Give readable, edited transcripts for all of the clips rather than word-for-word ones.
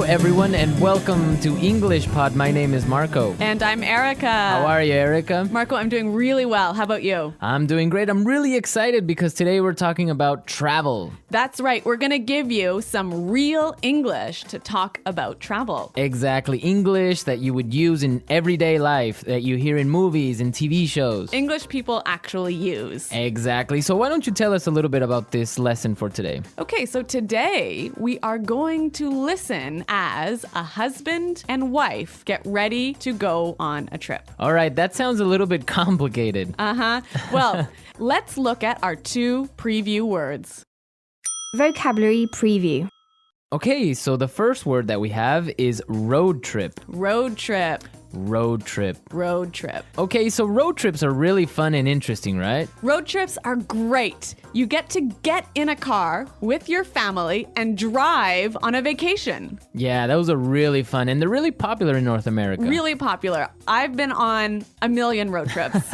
everyone, and welcome to English Pod. My name is Marco. And I'm Erica. How are you, Erica? Marco, I'm doing really well. How about you? I'm doing great. I'm really excited because today we're talking about travel. That's right. We're going to give you some real English to talk about travel. Exactly. English that you would use in everyday life, that you hear in movies and TV shows. English people actually use. Exactly. So why don't you tell us a little bit about this lesson for today? Okay, so today we are going to listen as a husband and wife get ready to go on a trip. All right, that sounds a little bit complicated. Well, let's look at our two preview words. Vocabulary preview. Okay, so the first word that we have is road trip. Road trip. Road trip. Road trip. Okay, so road trips are really fun and interesting, right? Road trips are great. You get to get in a car with your family and drive on a vacation. Yeah, those are really fun, and they're really popular in North America. Really popular. I've been on a million road trips.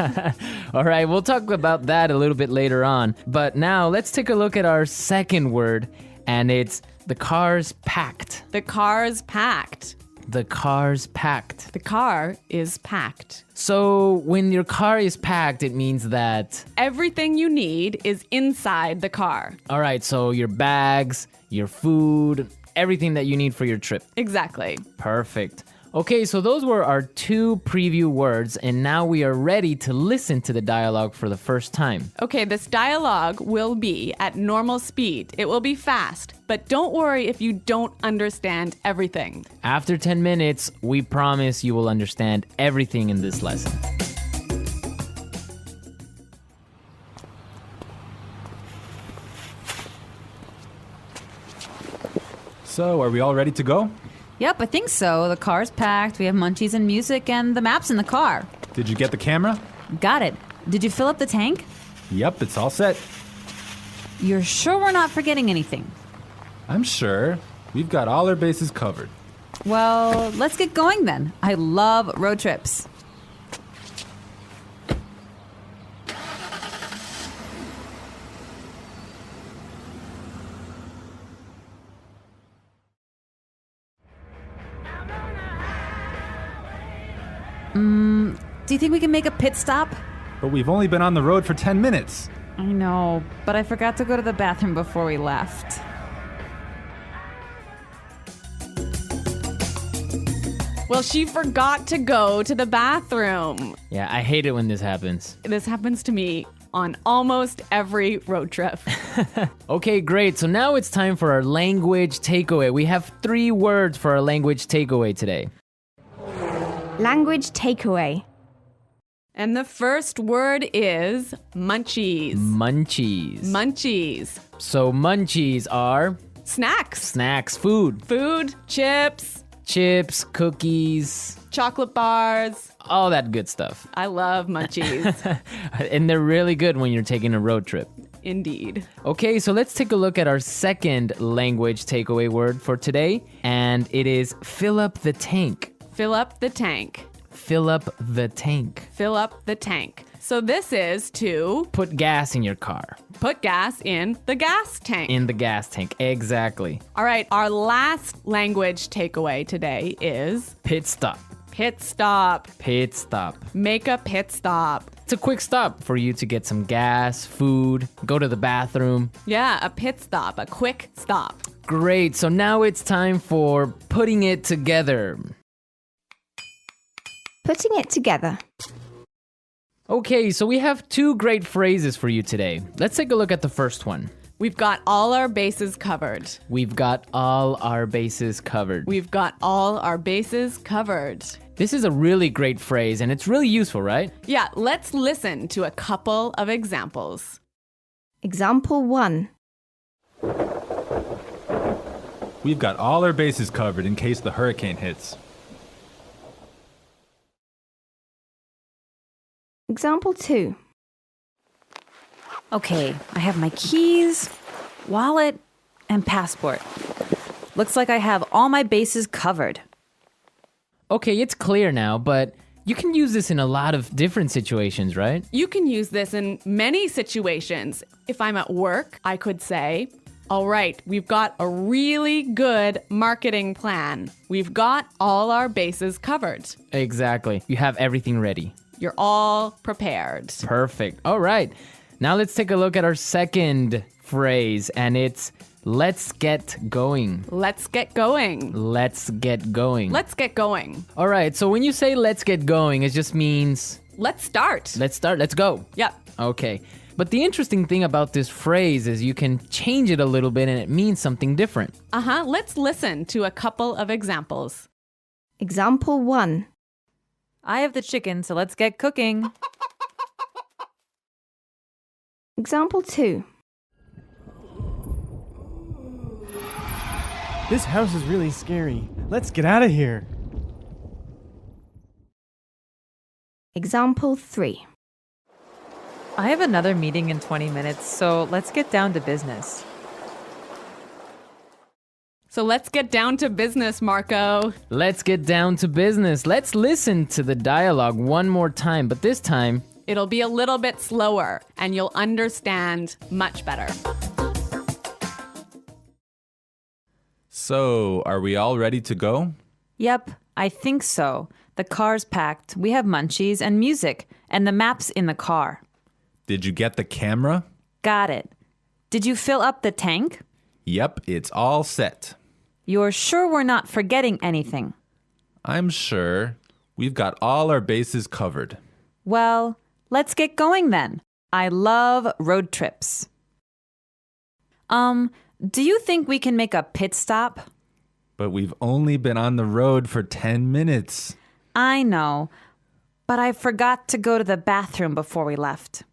All right, we'll talk about that a little bit later on. But now let's take a look at our second word, and it's the car's packed. The car's packed. The car's packed. The car is packed. So when your car is packed, it means that... everything you need is inside the car. All right, so your bags, your food, everything that you need for your trip. Exactly. Perfect. Okay, so those were our two preview words, and now we are ready to listen to the dialogue for the first time. Okay, this dialogue will be at normal speed. It will be fast, but don't worry if you don't understand everything. After 10 minutes, we promise you will understand everything in this lesson. So, are we all ready to go? Yep, I think so. The car's packed, we have munchies and music, and the map's in the car. Did you get the camera? Got it. Did you fill up the tank? Yep, it's all set. You're sure we're not forgetting anything? I'm sure. We've got all our bases covered. Well, let's get going then. I love road trips. Do you think we can make a pit stop? But we've only been on the road for 10 minutes. I know, but I forgot to go to the bathroom before we left. Well, she forgot to go to the bathroom. Yeah, I hate it when this happens. This happens to me on almost every road trip. Okay, great. So now it's time for our language takeaway. We have 3 words for our language takeaway today. Language takeaway. And the first word is munchies. Munchies. Munchies. So munchies are Snacks. snacks, food, Food, chips, chips, cookies, chocolate bars. all that good stuff. I love munchies. And they're really good when you're taking a road trip. Indeed. Okay, so let's take a look at our second language takeaway word for today, and it is fill up the tank. Fill up the tank. Fill up the tank. Fill up the tank. So this is to Put gas in your car. put gas in the gas tank. In the gas tank, exactly. All right, our last language takeaway today is Pit stop. pit stop. Pit stop. Make a pit stop. It's a quick stop for you to get some gas, food, go to the bathroom. Yeah, a pit stop, a quick stop. Great, so now it's time for putting it together. Putting it together. Okay, so we have 2 great phrases for you today. Let's take a look at the first one. We've got all our bases covered. We've got all our bases covered. We've got all our bases covered. This is a really great phrase, and it's really useful, right? Yeah, let's listen to a couple of examples. Example 1. We've got all our bases covered in case the hurricane hits. Example 2. Okay, I have my keys, wallet, and passport. Looks like I have all my bases covered. Okay, it's clear now, but you can use this in a lot of different situations, right? You can use this in many situations. If I'm at work, I could say, All right, we've got a really good marketing plan. We've got all our bases covered. Exactly. You have everything ready. You're all prepared. Perfect. All right. Now let's take a look at our second phrase, and it's let's get going. Let's get going. Let's get going. Let's get going. All right. So when you say let's get going, it just means Let's start. let's start. Let's go. Yep. Okay. But the interesting thing about this phrase is you can change it a little bit and it means something different. Let's listen to a couple of examples. Example 1. I have the chicken, so let's get cooking. Example 2. This house is really scary. Let's get out of here. Example 3. I have another meeting in 20 minutes, so let's get down to business. So let's get down to business, Marco. Let's get down to business. Let's listen to the dialogue one more time, but this time, It'll be a little bit slower and you'll understand much better. So, are we all ready to go? Yep, I think so. The car's packed, we have munchies and music, and the map's in the car. Did you get the camera? Got it. Did you fill up the tank? Yep, it's all set. You're sure we're not forgetting anything? I'm sure. We've got all our bases covered. Well, let's get going then. I love road trips. Do you think we can make a pit stop? But we've only been on the road for 10 minutes. I know, but I forgot to go to the bathroom before we left.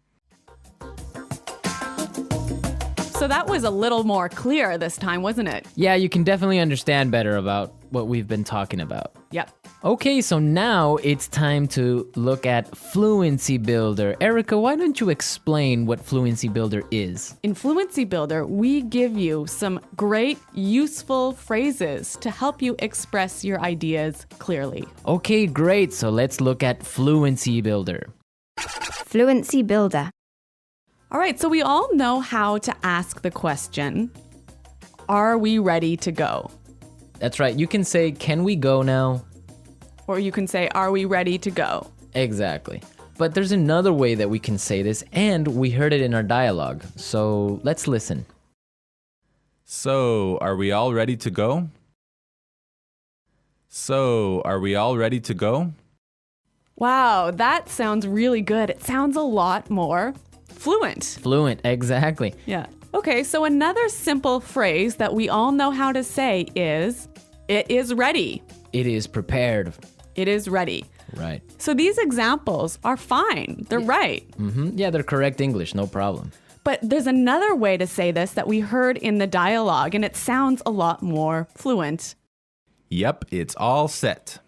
So that was a little more clear this time, wasn't it? yeah, you can definitely understand better about what we've been talking about. Yep. Okay, so now it's time to look at Fluency Builder. Erica, why don't you explain what Fluency Builder is? In Fluency Builder, we give you some great, useful phrases to help you express your ideas clearly. Okay, great. So let's look at Fluency Builder. Fluency Builder. All right, so we all know how to ask the question, are we ready to go? That's right. You can say, can we go now? Or you can say, are we ready to go? Exactly. But there's another way that we can say this, and we heard it in our dialogue. So let's listen. So, are we all ready to go? So, are we all ready to go? Wow, that sounds really good. It sounds a lot more fluent. Fluent, exactly. Yeah. Okay, so another simple phrase that we all know how to say is, it is ready. It is prepared. It is ready. Right. So these examples are fine. They're right. Yeah, they're correct English, no problem. But there's another way to say this that we heard in the dialogue, and it sounds a lot more fluent. Yep, it's all set.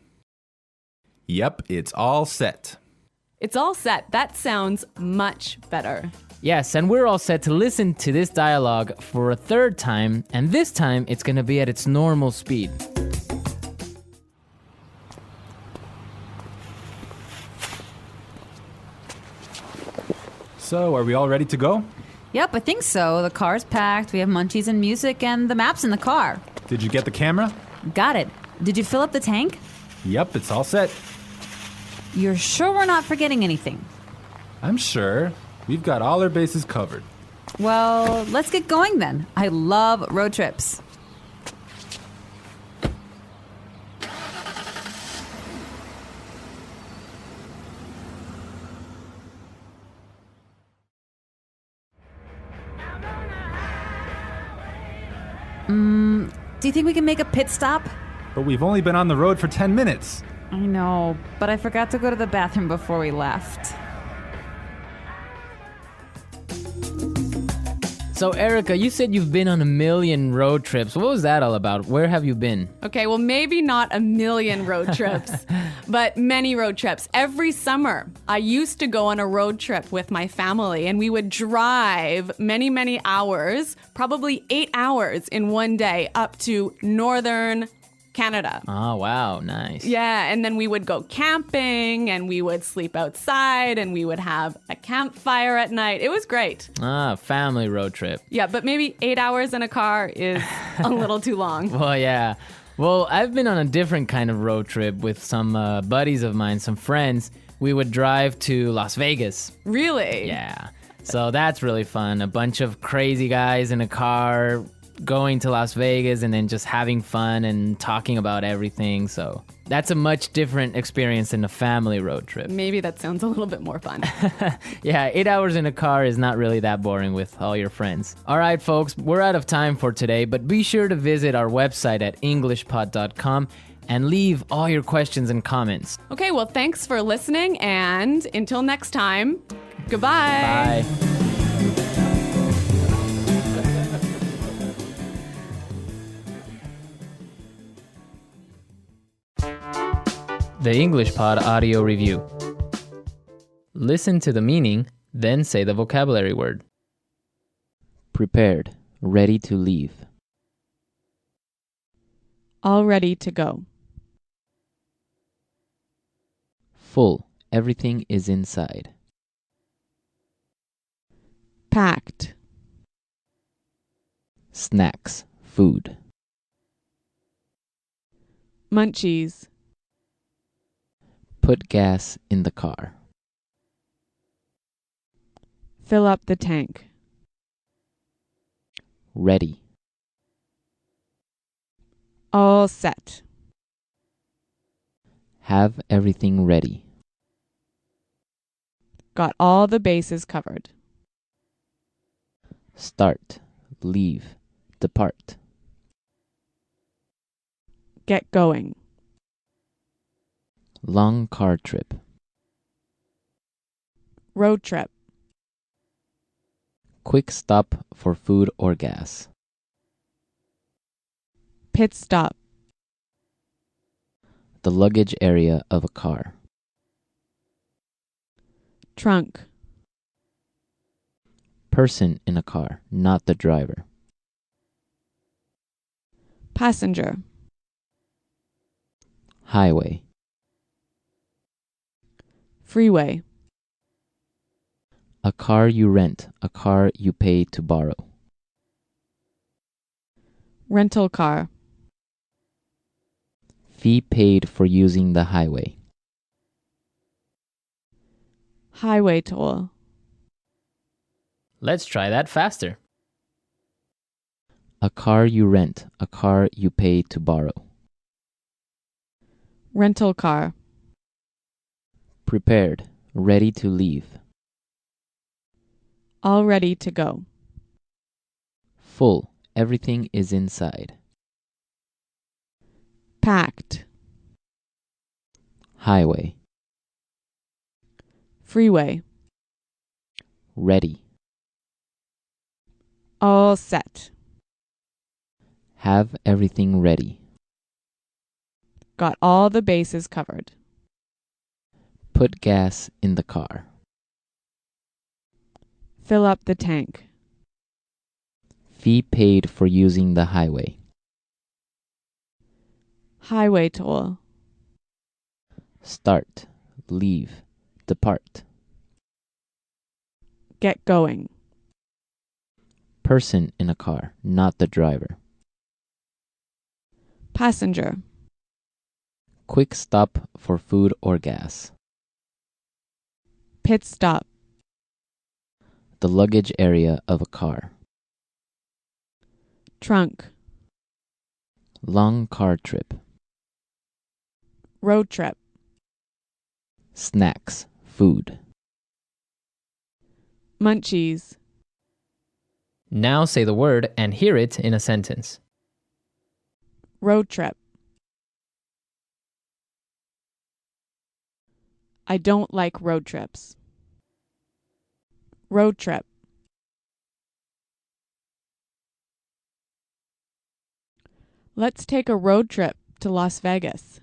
Yep, it's all set. It's all set. That sounds much better. Yes, and we're all set to listen to this dialogue for a third time, and this time it's going to be at its normal speed. So, are we all ready to go? Yep, I think so. The car's packed, we have munchies and music, and the map's in the car. Did you get the camera? Got it. Did you fill up the tank? Yep, it's all set. You're sure we're not forgetting anything? I'm sure. We've got all our bases covered. Well, let's get going then. I love road trips. Do you think we can make a pit stop? But we've only been on the road for 10 minutes. I know, but I forgot to go to the bathroom before we left. So, Erica, you said you've been on a million road trips. What was that all about? Where have you been? Okay, well, maybe not a million road trips, but many road trips. Every summer, I used to go on a road trip with my family, and we would drive many, many hours, probably 8 hours in one day, up to northern Canada. Oh, wow. Nice. Yeah, and then we would go camping and we would sleep outside and we would have a campfire at night. It was great. Ah, family road trip. Yeah, but maybe 8 hours in a car is a little too long. Well, yeah. Well, I've been on a different kind of road trip with some buddies of mine, some friends. We would drive to Las Vegas. Really? Yeah. So that's really fun. A bunch of crazy guys in a car going to Las Vegas and then just having fun and talking about everything. So that's a much different experience than a family road trip. Maybe that sounds a little bit more fun. Yeah, 8 hours in a car is not really that boring with all your friends. All right, folks, we're out of time for today, but be sure to visit our website at englishpod.com and leave all your questions and comments. Okay, well, thanks for listening, and until next time, goodbye. Bye. The English Pod Audio Review. Listen to the meaning, then say the vocabulary word. Prepared, ready to leave. All ready to go. Full, everything is inside. Packed. Snacks, food. Munchies. Put gas in the car. Fill up the tank. Ready. All set. Have everything ready. Got all the bases covered. Start, leave, depart. Get going. Long car trip. Road trip. Quick stop for food or gas. Pit stop. The luggage area of a car. Trunk. Person in a car, not the driver. Passenger. Highway. Freeway. A car you rent, a car you pay to borrow. Rental car. Fee paid for using the highway. Highway toll. Let's try that faster. A car you rent, a car you pay to borrow. Rental car. Prepared, ready to leave. All ready to go. Full, everything is inside. Packed. Highway. Freeway. Ready. All set. Have everything ready. Got all the bases covered. Put gas in the car. Fill up the tank. Fee paid for using the highway. Highway toll. Start, leave, depart. Get going. Person in a car, not the driver. Passenger. Quick stop for food or gas. Pit stop. The luggage area of a car. Trunk. Long car trip. Road trip. Snacks, food. Munchies. Now say the word and hear it in a sentence. Road trip. I don't like road trips. Road trip. Let's take a road trip to Las Vegas.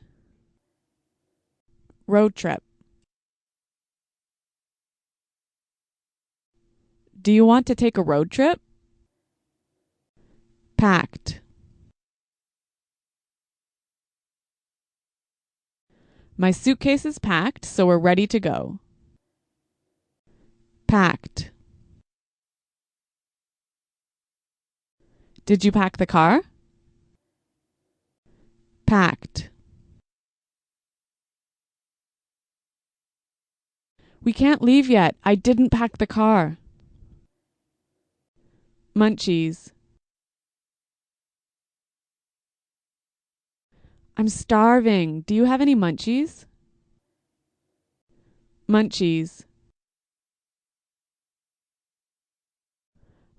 Road trip. Do you want to take a road trip? Packed. My suitcase is packed, so we're ready to go. Packed. Did you pack the car? Packed. We can't leave yet. I didn't pack the car. Munchies. I'm starving. Do you have any munchies? Munchies.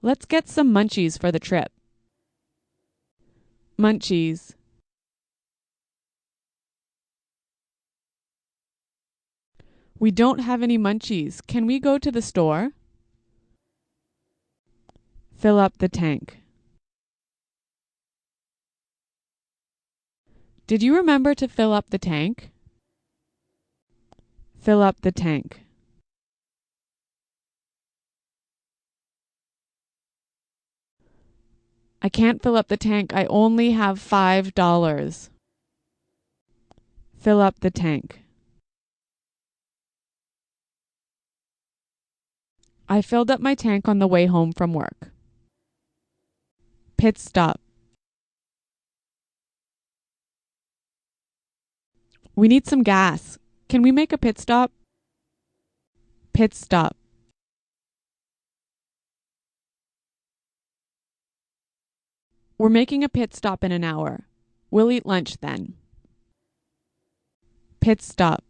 Let's get some munchies for the trip. Munchies. We don't have any munchies. Can we go to the store? Fill up the tank. Did you remember to fill up the tank? Fill up the tank. I can't fill up the tank. I only have $5. Fill up the tank. I filled up my tank on the way home from work. Pit stop. We need some gas. Can we make a pit stop? Pit stop. We're making a pit stop in an hour. We'll eat lunch then. Pit stop.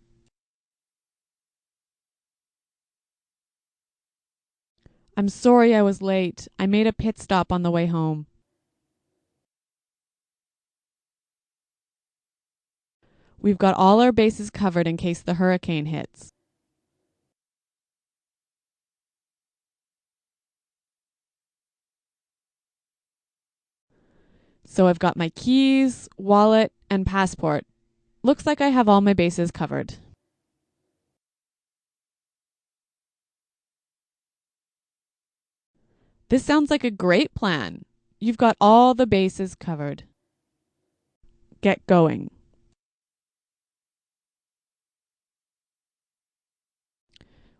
I'm sorry I was late. I made a pit stop on the way home. We've got all our bases covered in case the hurricane hits. So I've got my keys, wallet, and passport. Looks like I have all my bases covered. This sounds like a great plan. You've got all the bases covered. Get going.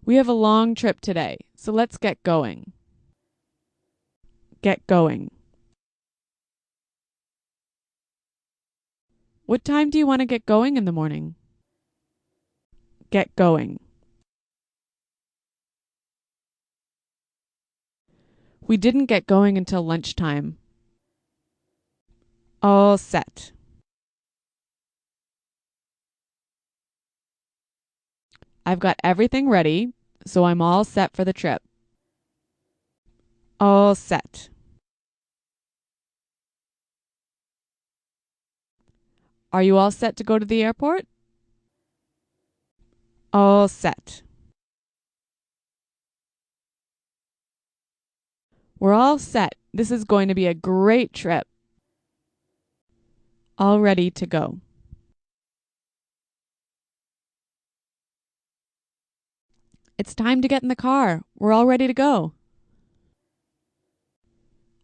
We have a long trip today, so let's get going. Get going. What time do you want to get going in the morning? Get going. We didn't get going until lunchtime. All set. I've got everything ready, so I'm all set for the trip. All set. Are you all set to go to the airport? All set. We're all set. This is going to be a great trip. All ready to go. It's time to get in the car. We're all ready to go.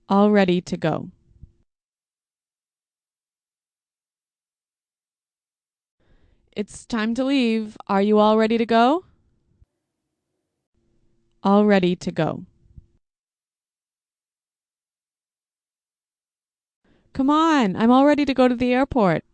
All ready to go. It's time to leave. Are you all ready to go? All ready to go. Come on, I'm all ready to go to the airport.